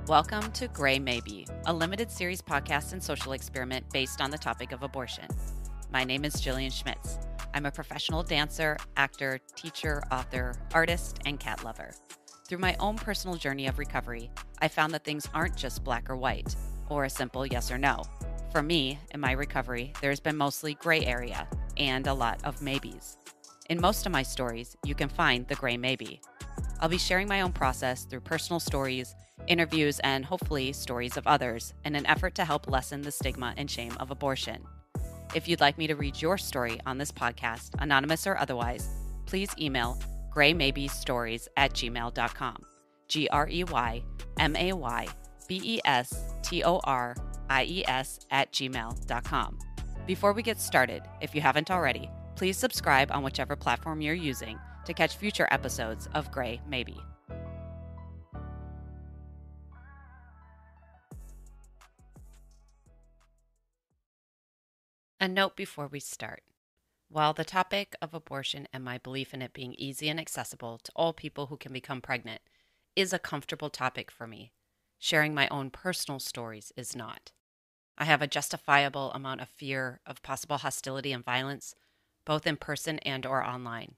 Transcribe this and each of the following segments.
Welcome to Gray Maybe, a limited series podcast and social experiment based on the topic of abortion. My name is Jillian Schmitz. I'm a professional dancer, actor, teacher, author, artist, and cat lover. Through my own personal journey of recovery, I found that things aren't just black or white, or a simple yes or no. For me, in my recovery, there's been mostly gray area and a lot of maybes. In most of my stories, you can find the gray maybe. I'll be sharing my own process through personal stories, interviews, and hopefully stories of others in an effort to help lessen the stigma and shame of abortion. If you'd like me to read your story on this podcast, anonymous or otherwise, please email graymaybestories@gmail.com. graymaybestories@gmail.com. Before we get started, if you haven't already, please subscribe on whichever platform you're using to catch future episodes of Gray Maybe. A note before we start. While the topic of abortion and my belief in it being easy and accessible to all people who can become pregnant is a comfortable topic for me, sharing my own personal stories is not. I have a justifiable amount of fear of possible hostility and violence, both in person and or online.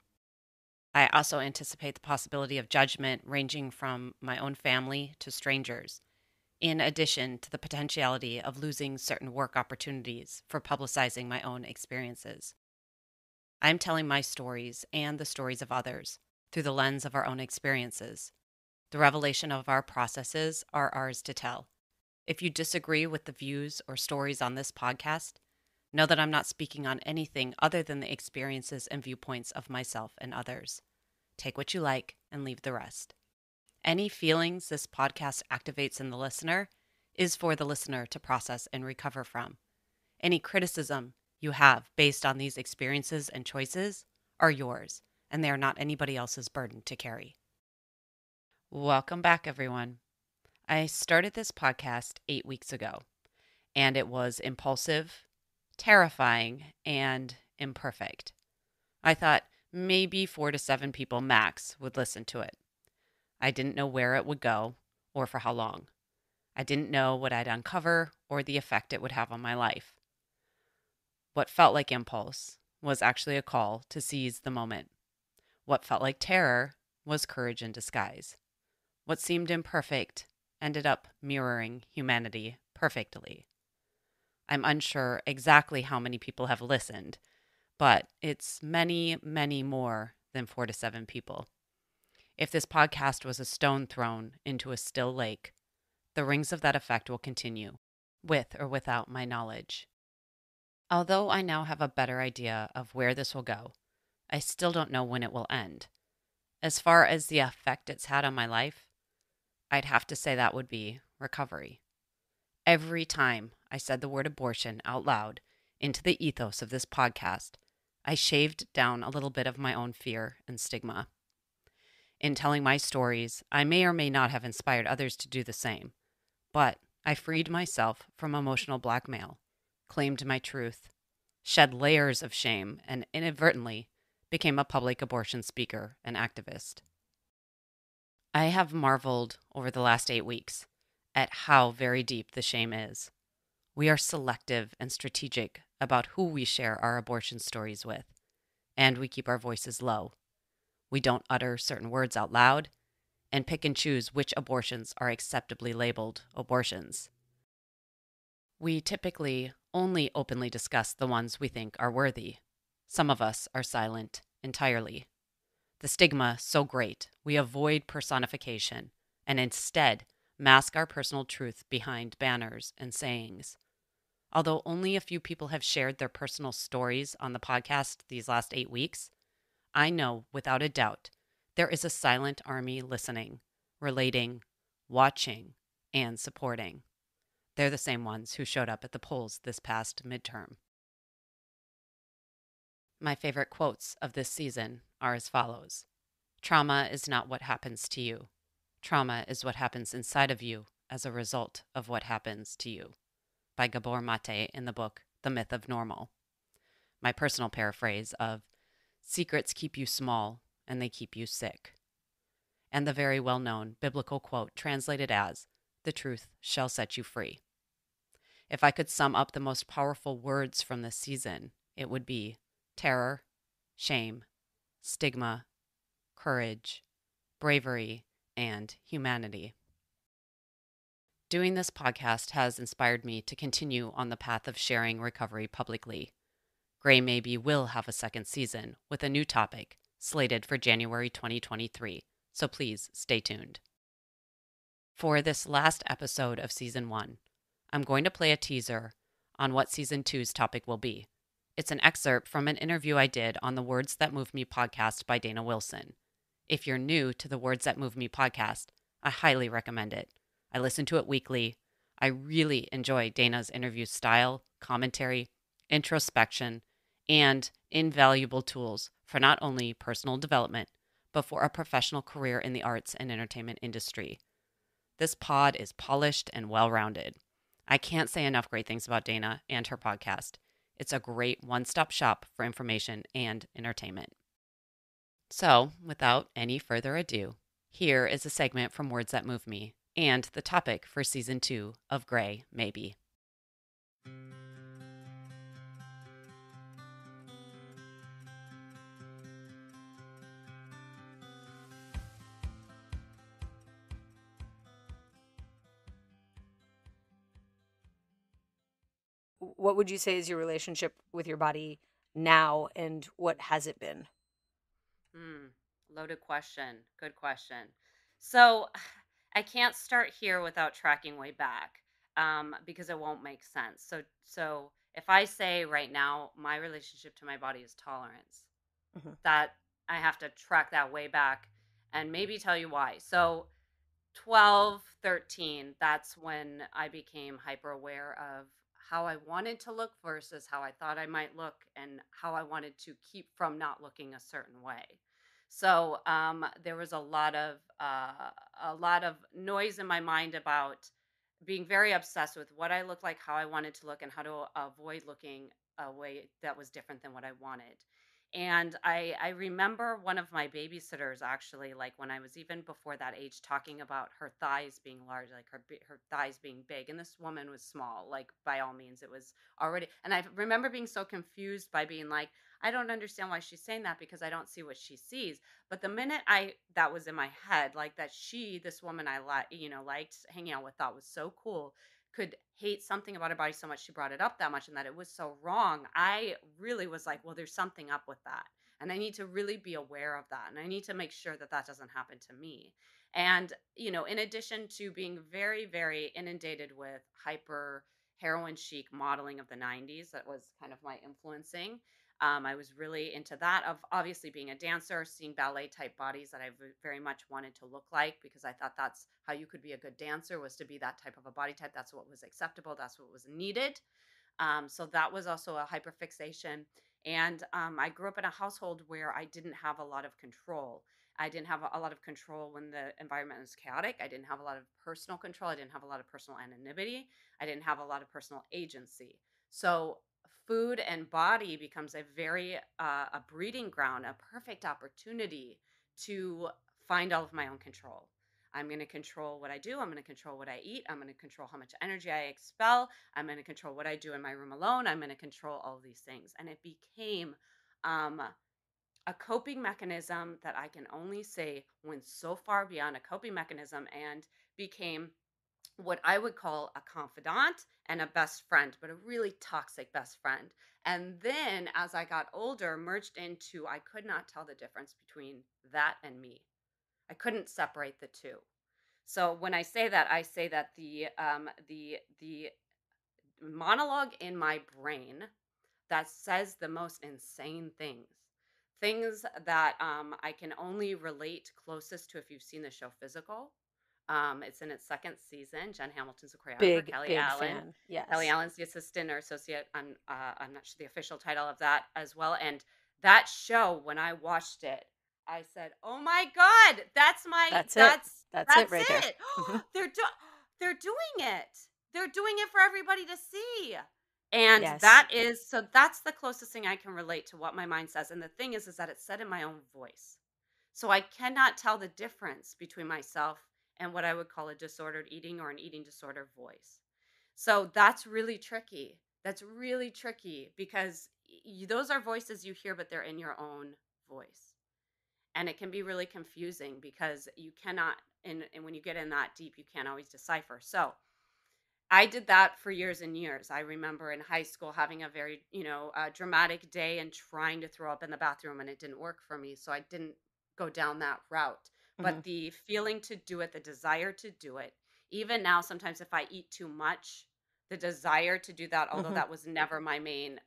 I also anticipate the possibility of judgment ranging from my own family to strangers, in addition to the potentiality of losing certain work opportunities for publicizing my own experiences. I'm telling my stories and the stories of others through the lens of our own experiences. The revelation of our processes are ours to tell. If you disagree with the views or stories on this podcast, know that I'm not speaking on anything other than the experiences and viewpoints of myself and others. Take what you like and leave the rest. Any feelings this podcast activates in the listener is for the listener to process and recover from. Any criticism you have based on these experiences and choices are yours, and they are not anybody else's burden to carry. Welcome back, everyone. I started this podcast 8 weeks ago, and it was impulsive, terrifying, and imperfect. I thought maybe 4 to 7 people max would listen to it. I didn't know where it would go or for how long. I didn't know what I'd uncover or the effect it would have on my life. What felt like impulse was actually a call to seize the moment. What felt like terror was courage in disguise. What seemed imperfect ended up mirroring humanity perfectly. I'm unsure exactly how many people have listened, but it's many, many more than 4 to 7 people. If this podcast was a stone thrown into a still lake, the rings of that effect will continue, with or without my knowledge. Although I now have a better idea of where this will go, I still don't know when it will end. As far as the effect it's had on my life, I'd have to say that would be recovery. Every time I said the word abortion out loud into the ethos of this podcast, I shaved down a little bit of my own fear and stigma. In telling my stories, I may or may not have inspired others to do the same, but I freed myself from emotional blackmail, claimed my truth, shed layers of shame, and inadvertently became a public abortion speaker and activist. I have marveled over the last 8 weeks at how very deep the shame is. We are selective and strategic about who we share our abortion stories with, and we keep our voices low. We don't utter certain words out loud and pick and choose which abortions are acceptably labeled abortions. We typically only openly discuss the ones we think are worthy. Some of us are silent entirely. The stigma so great, we avoid personification and instead mask our personal truth behind banners and sayings. Although only a few people have shared their personal stories on the podcast these last 8 weeks, I know without a doubt there is a silent army listening, relating, watching, and supporting. They're the same ones who showed up at the polls this past midterm. My favorite quotes of this season are as follows. Trauma is not what happens to you. Trauma is what happens inside of you as a result of what happens to you. By Gabor Mate in the book The Myth of Normal. My personal paraphrase of secrets keep you small and they keep you sick. And the very well-known biblical quote translated as, the truth shall set you free. If I could sum up the most powerful words from this season, it would be terror, shame, stigma, courage, bravery, and humanity. Doing this podcast has inspired me to continue on the path of sharing recovery publicly. Gray Maybe will have a second season with a new topic slated for January 2023, so please stay tuned. For this last episode of Season 1, I'm going to play a teaser on what Season 2's topic will be. It's an excerpt from an interview I did on the Words That Move Me podcast by Dana Wilson. If you're new to the Words That Move Me podcast, I highly recommend it. I listen to it weekly. I really enjoy Dana's interview style, commentary, introspection, and invaluable tools for not only personal development, but for a professional career in the arts and entertainment industry. This pod is polished and well-rounded. I can't say enough great things about Dana and her podcast. It's a great one-stop shop for information and entertainment. So, without any further ado, here is a segment from Words That Move Me and the topic for Season 2 of Gray Maybe. What would you say is your relationship with your body now, and what has it been? Loaded question. Good question. So I can't start here without tracking way back because it won't make sense. So if I say right now my relationship to my body is tolerance, Mhm. that I have to track that way back and maybe tell you why. So 12, 13, that's when I became hyper aware of how I wanted to look versus how I thought I might look and how I wanted to keep from not looking a certain way. So there was a lot of noise in my mind about being very obsessed with what I looked like, how I wanted to look, and how to avoid looking a way that was different than what I wanted. And I remember one of my babysitters actually, like when I was even before that age, talking about her thighs being large, like her thighs being big, and this woman was small. Like by all means, it was already. And I remember being so confused by being like, I don't understand why she's saying that because I don't see what she sees. But the minute I that was in my head, like that this woman I liked hanging out with, thought was so cool, could hate something about her body so much she brought it up that much and that it was so wrong, I really was like, well, there's something up with that. And I need to really be aware of that. And I need to make sure that that doesn't happen to me. And, in addition to being very, very inundated with hyper heroin chic modeling of the 90s, that was kind of my influencing. I was really into that, of obviously being a dancer, seeing ballet type bodies that I very much wanted to look like, because I thought that's how you could be a good dancer, was to be that type of a body type. That's what was acceptable. That's what was needed. So that was also a hyperfixation. And I grew up in a household where I didn't have a lot of control. I didn't have a lot of control when the environment was chaotic. I didn't have a lot of personal control. I didn't have a lot of personal anonymity. I didn't have a lot of personal agency. So food and body becomes a breeding ground, a perfect opportunity to find all of my own control. I'm going to control what I do. I'm going to control what I eat. I'm going to control how much energy I expel. I'm going to control what I do in my room alone. I'm going to control all of these things. And it became um, a coping mechanism that I can only say went so far beyond a coping mechanism and became what I would call a confidant and a best friend, but a really toxic best friend. And then as I got older, merged into, I could not tell the difference between that and me. I couldn't separate the two. So when I say that the monologue in my brain that says the most insane things that I can only relate closest to if you've seen the show Physical. It's in its second season. Jen Hamilton's the choreographer. Big, big fan. Kelly Yes. Allen's the assistant or associate. I'm not sure the official title of that as well. And that show, when I watched it, I said, "Oh my God, That's it. That's it that's right there. it. Mhm. They're doing it. They're doing it for everybody to see." And Yes. that's the closest thing I can relate to what my mind says. And the thing is that it's said in my own voice. So I cannot tell the difference between myself and what I would call a disordered eating or an eating disorder voice. So that's really tricky. That's really tricky because those are voices you hear, but they're in your own voice. And it can be really confusing because you cannot, and when you get in that deep, you can't always decipher. So I did that for years and years. I remember in high school having a very, dramatic day and trying to throw up in the bathroom, and it didn't work for me. So I didn't go down that route. But Mhm. the feeling to do it, the desire to do it, even now, sometimes if I eat too much, the desire to do that, although Mhm. that was never my main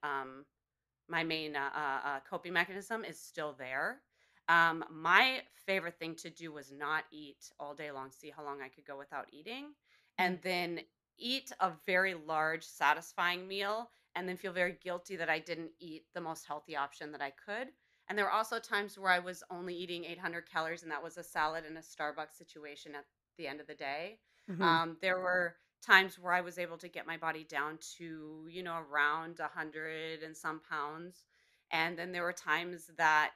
coping mechanism, is still there. My favorite thing to do was not eat all day long, see how long I could go without eating, Mhm. and then eat a very large, satisfying meal, and then feel very guilty that I didn't eat the most healthy option that I could. And there were also times where I was only eating 800 calories, and that was a salad and a Starbucks situation at the end of the day. Mhm. There were times where I was able to get my body down to, around 100 and some pounds. And then there were times that,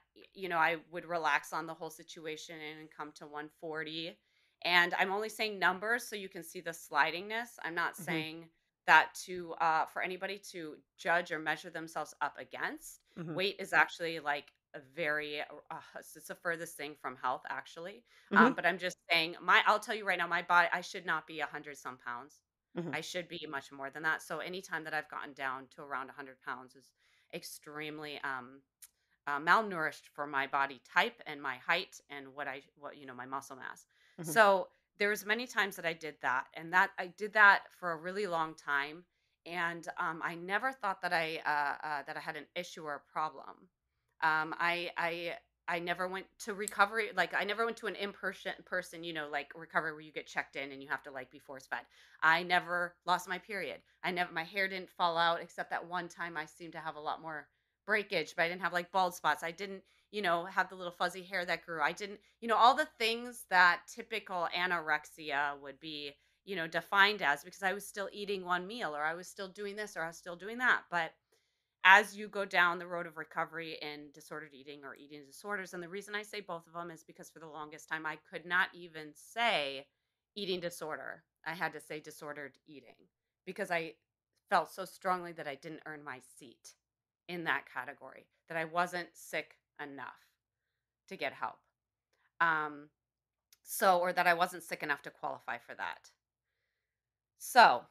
I would relax on the whole situation and come to 140. And I'm only saying numbers so you can see the slidingness. I'm not Mhm. saying that to for anybody to judge or measure themselves up against. Mhm. Weight is actually like a very it's the furthest thing from health, actually. Mhm. But I'm just saying, I'll tell you right now, my body, I should not be 100 some pounds. Mhm. I should be much more than that. So anytime that I've gotten down to around 100 pounds is extremely malnourished for my body type and my height and my muscle mass. Mhm. So there's many times that I did that, and that I did that for a really long time. And I never thought that I had an issue or a problem. I never went to recovery. Like, I never went to an in person, like recovery where you get checked in and you have to like be force fed. I never lost my period. My hair didn't fall out, except that one time I seemed to have a lot more breakage, but I didn't have like bald spots. I didn't, have the little fuzzy hair that grew. I didn't, all the things that typical anorexia would be, defined as, because I was still eating one meal, or I was still doing this, or I was still doing that. But as you go down the road of recovery in disordered eating or eating disorders, and the reason I say both of them is because for the longest time I could not even say eating disorder. I had to say disordered eating because I felt so strongly that I didn't earn my seat in that category, that I wasn't sick enough to get help. Um, or that I wasn't sick enough to qualify for that. So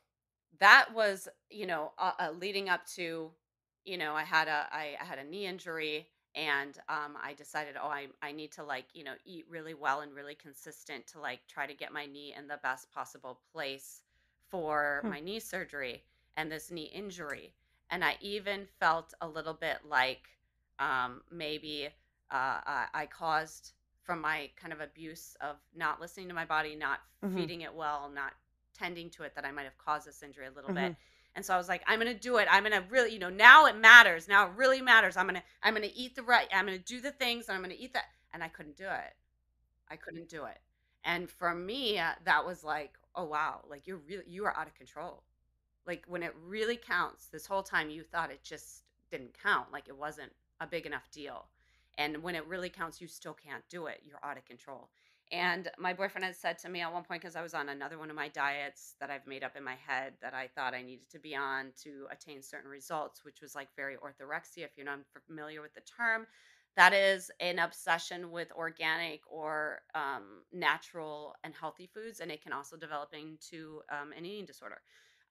that was, leading up to, I had a knee injury, and I decided, oh, I need to, like, eat really well and really consistent to like try to get my knee in the best possible place for Mhm. my knee surgery and this knee injury. And I even felt a little bit like maybe I caused, from my kind of abuse of not listening to my body, not Mhm. feeding it well, not tending to it, that I might have caused this injury a little bit. Mhm. And so I was like, I'm gonna do it. I'm gonna really, now it matters. Now it really matters. I'm gonna eat the right. I'm gonna do the things, and I'm gonna eat that. And I couldn't do it. I couldn't do it. And for me, that was like, oh wow, like you are out of control. Like, when it really counts, this whole time you thought it just didn't count, like it wasn't a big enough deal. And when it really counts, you still can't do it. You're out of control. And my boyfriend had said to me at one point, because I was on another one of my diets that I've made up in my head that I thought I needed to be on to attain certain results, which was like very orthorexia. If you're not familiar with the term, that is an obsession with organic or natural and healthy foods, and it can also develop into an eating disorder.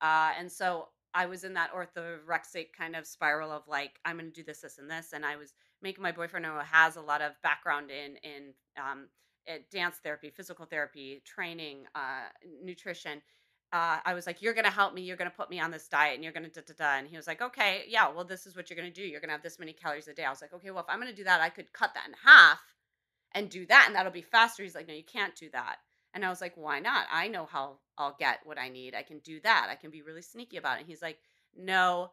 And so I was in that orthorexic kind of spiral of like, I'm going to do this, this, and this. And I was making my boyfriend, who has a lot of background in dance therapy, physical therapy, training, nutrition. I was like, you're going to help me. You're going to put me on this diet, and you're going to da da da. And he was like, okay, yeah, well, this is what you're going to do. You're going to have this many calories a day. I was like, okay, well, if I'm going to do that, I could cut that in half and do that, and that'll be faster. He's like, no, you can't do that. And I was like, why not? I know how I'll get what I need. I can do that. I can be really sneaky about it. And he's like, no,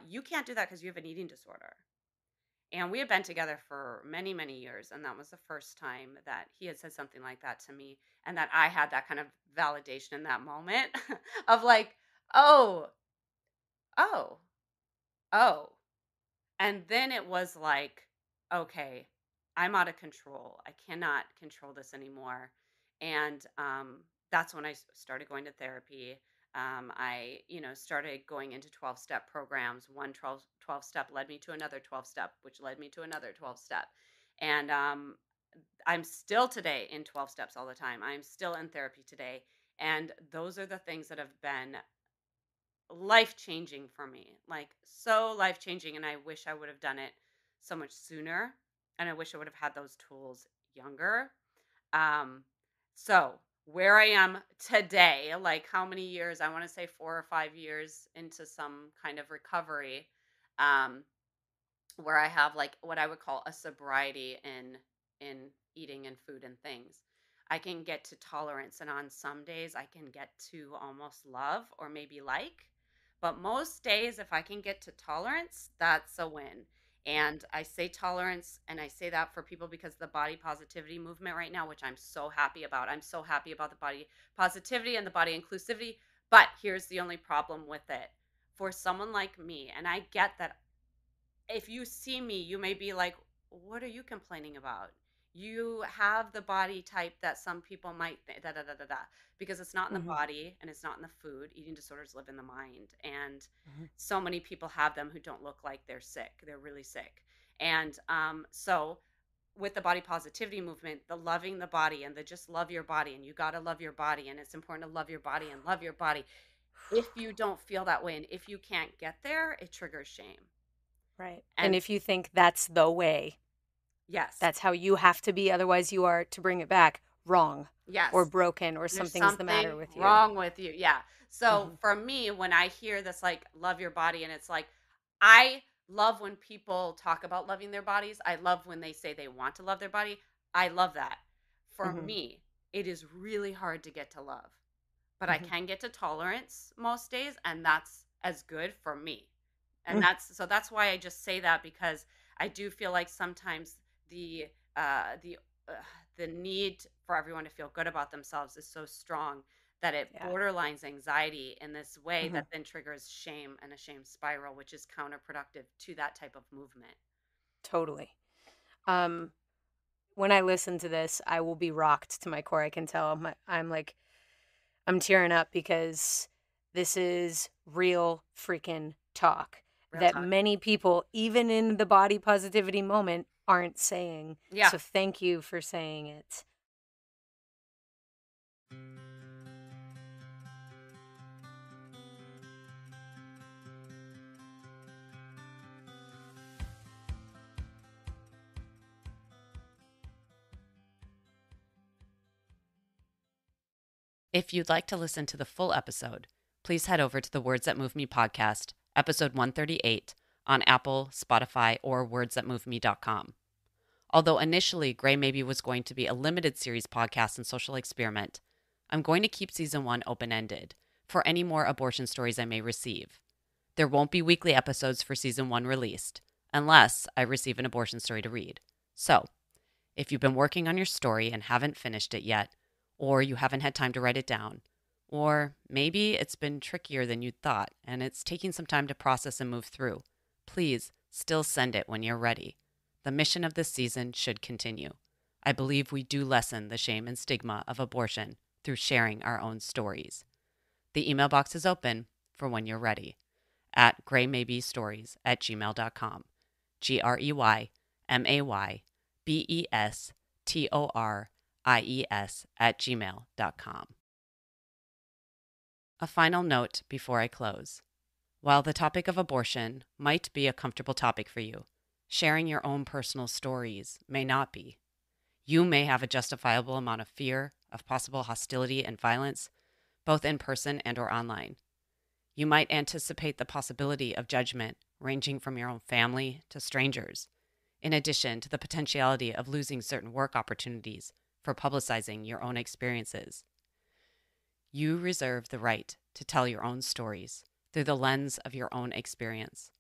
you can't do that because you have an eating disorder. And we had been together for many, many years. And that was the first time that he had said something like that to me. And that I had that kind of validation in that moment of like, oh, oh, oh. And then it was like, okay, I'm out of control. I cannot control this anymore. And that's when I started going to therapy. I, started going into 12-step programs. One 12 step led me to another 12 step, which led me to another 12 step. And I'm still today in 12 steps all the time. I'm still in therapy today. And those are the things that have been life changing for me, like so life changing. And I wish I would have done it so much sooner. And I wish I would have had those tools younger. Um, so where I am today, like how many years, I want to say 4 or 5 years into some kind of recovery, um, where I have like what I would call a sobriety in eating and food and things. I can get to tolerance, and on some days I can get to almost love or maybe like. But most days if I can get to tolerance, that's a win. And I say tolerance, and I say that for people because the body positivity movement right now, which I'm so happy about. I'm so happy about the body positivity and the body inclusivity, but here's the only problem with it. For someone like me, and I get that if you see me, you may be like, what are you complaining about? You have the body type that some people might think, da da da da da, because it's not in the Hmm. body and it's not in the food. Eating disorders live in the mind. And Hmm. so many people have them who don't look like they're sick. They're really sick. And so, with the body positivity movement, the loving the body and the just love your body, and you got to love your body, and it's important to love your body and love your body. If you don't feel that way and if you can't get there, it triggers shame. Right. And And if you think that's the way, yes. that's how you have to be, otherwise you are, to bring it back, wrong or Yes. broken or There's something's the matter something with you. wrong with you. Yeah. So Hmm. for me, when I hear this, like, love your body, and it's like, I love when people talk about loving their bodies. I love when they say they want to love their body. I love that. For Hmm. me, it is really hard to get to love, but I Hmm. can get to tolerance most days, and that's as good for me. And Mm. that's why I just say that, because I do feel like sometimes the uh the uh, the need for everyone to feel good about themselves is so strong that it Yeah. borderlines anxiety in this way Hmm. that then triggers shame and a shame spiral, which is counterproductive to that type of movement. Totally. Um, when I listen to this, I will be rocked to my core. I can tell I'm like, I'm tearing up because this is real freaking talk Real that talk. many people, even in the body positivity moment, aren't saying. Yeah. So thank you for saying it. If you'd like to listen to the full episode, please head over to the Words That Move Me podcast, episode 138, on Apple, Spotify, or wordsthatmoveme.com. Although initially Gray Maybe was going to be a limited series podcast and social experiment, I'm going to keep season 1 open ended for any more abortion stories I may receive. There won't be weekly episodes for season 1 released, unless I receive an abortion story to read. So, if you've been working on your story and haven't finished it yet, or you haven't had time to write it down, or maybe it's been trickier than you'd thought and it's taking some time to process and move through, please still send it when you're ready. The mission of this season should continue. I believe we do lessen the shame and stigma of abortion through sharing our own stories. The email box is open for when you're ready at graymaybestories@gmail.com. GREYMAYBESTORIES@gmail.com. A final note before I close. While the topic of abortion might be a comfortable topic for you, sharing your own personal stories may not be. You may have a justifiable amount of fear of possible hostility and violence, both in person and or online. You might anticipate the possibility of judgment ranging from your own family to strangers, in addition to the potentiality of losing certain work opportunities for publicizing your own experiences. You reserve the right to tell your own stories through the lens of your own experience.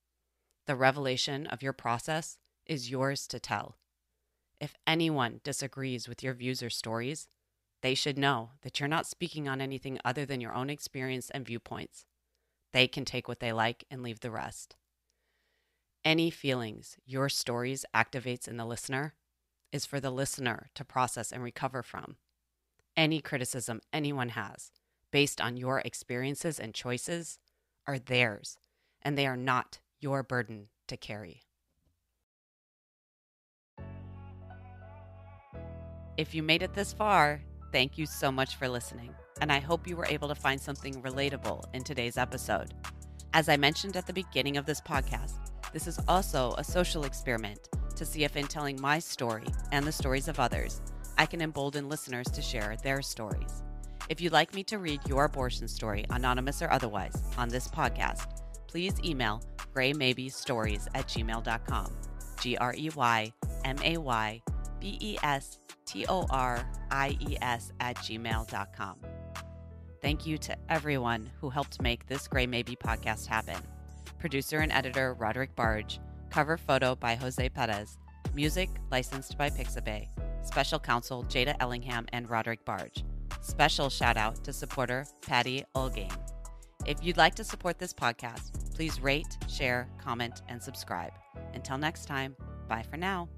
The revelation of your process is yours to tell. If anyone disagrees with your views or stories, they should know that you're not speaking on anything other than your own experience and viewpoints. They can take what they like and leave the rest. Any feelings your stories activates in the listener is for the listener to process and recover from. Any criticism anyone has, based on your experiences and choices, are theirs, and they are not your burden to carry. If you made it this far, thank you so much for listening, and I hope you were able to find something relatable in today's episode. As I mentioned at the beginning of this podcast, this is also a social experiment to see if in telling my story and the stories of others, I can embolden listeners to share their stories. If you'd like me to read your abortion story, anonymous or otherwise, on this podcast, please email greymaybestories@gmail.com, greymaybestories@gmail.com. Thank you to everyone who helped make this Grey Maybe podcast happen. Producer and editor Roderick Barge, cover photo by Jose Perez, music licensed by Pixabay, special counsel Jada Ellingham and Roderick Barge. Special shout out to supporter Patty Ulgame. If you'd like to support this podcast, please rate, share, comment, and subscribe. Until next time, bye for now.